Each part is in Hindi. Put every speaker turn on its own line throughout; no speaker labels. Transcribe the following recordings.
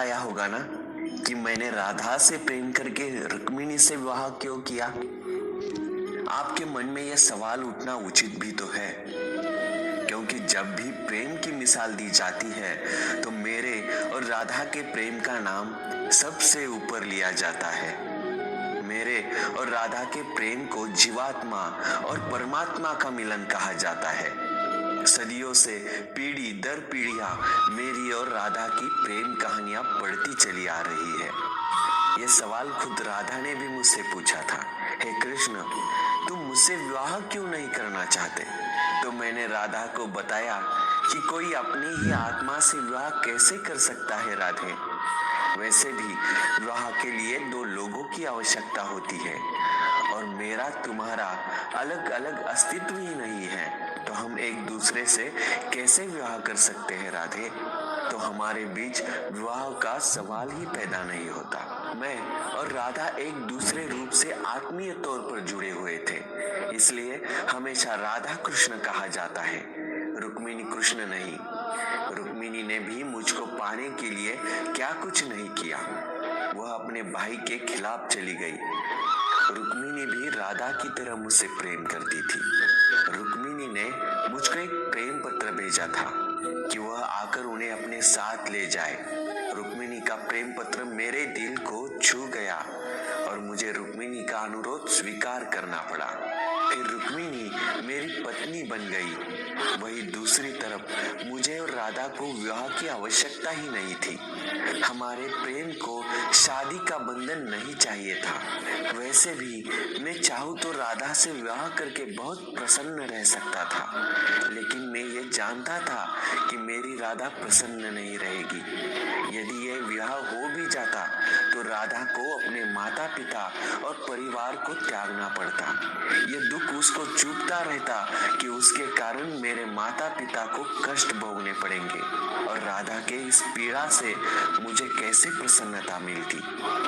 आया होगा ना कि मैंने राधा से प्रेम करके रुक्मिणी से विवाह क्यों किया। आपके मन में यह सवाल उठना उचित भी तो है, क्योंकि जब भी प्रेम की मिसाल दी जाती है तो मेरे और राधा के प्रेम का नाम सबसे ऊपर लिया जाता है। मेरे और राधा के प्रेम को जीवात्मा और परमात्मा का मिलन कहा जाता है। सदियों से पीढ़ी दर पीढ़ियां मेरी और राधा की प्रेम कहानियां पढ़ती चली आ रही है। यह सवाल खुद राधा ने भी मुझसे पूछा था, हे कृष्ण, तुम मुझसे विवाह क्यों नहीं करना चाहते? तो मैंने राधा को बताया कि कोई अपनी ही आत्मा से विवाह कैसे कर सकता है राधे। वैसे भी विवाह के लिए दो लोगों की आवश्यकता होती है और मेरा तुम्हारा अलग अलग अस्तित्व ही नहीं है, तो हम एक दूसरे से कैसे विवाह कर सकते हैं राधे? तो हमारे बीच विवाह का सवाल ही पैदा नहीं होता। मैं और राधा एक दूसरे रूप से आत्मीय तौर पर जुड़े हुए थे, इसलिए हमेशा राधा कृष्ण कहा जाता है, रुक्मिणी कृष्ण नहीं। रुक्मिणी ने भी मुझको पाने के लिए क्या कुछ नहीं किया, वह अपने भाई के खिलाफ चली गई। रुक्मिणी भी राधा की तरह मुझसे प्रेम करती थी। रुक्मिणी ने मुझको एक प्रेम पत्र भेजा था कि वह आकर उन्हें अपने साथ ले जाए। रुक्मिणी का प्रेम पत्र मेरे दिल को छू गया और मुझे रुक्मिणी का अनुरोध स्वीकार करना पड़ा। फिर रुक्मिणी मेरी पत्नी बन गई। वही दूसरी तरफ मुझे और राधा को विवाह की आवश्यकता ही नहीं थी। हमारे प्रेम को शादी का बंधन नहीं चाहिए था। वैसे भी मैं चाहूँ तो राधा से विवाह करके बहुत प्रसन्न रह सकता था, लेकिन मैं ये जानता था कि मेरी राधा प्रसन्न नहीं रहेगी। यदि यह विवाह हो भी जाता तो राधा को अपने माता पिता और परिवार को त्यागना पड़ता। यह दुख उसको चुभता रहता कि उसके कारण मेरे माता पिता को कष्ट भोगने पड़ेंगे और राधा के इस पीड़ा से मुझे कैसे प्रसन्नता मिलती।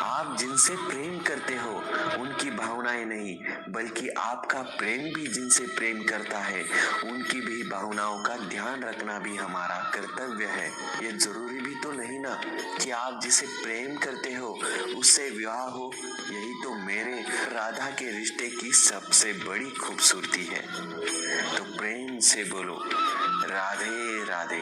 आप जिनसे प्रेम करते हो उनकी भावनाएं नहीं, बल्कि आपका प्रेम भी जिनसे प्रेम करता है उनकी भी भावनाओं का ध्यान रखना भी हमारा कर्तव्य है। ये जरूरी भी तो नहीं ना कि आप जिसे प्रेम करते हो उससे विवाह हो। यही तो मेरे राधा के रिश्ते की सबसे बड़ी खूबसूरती है। तो प्रेम से बोलो, राधे राधे।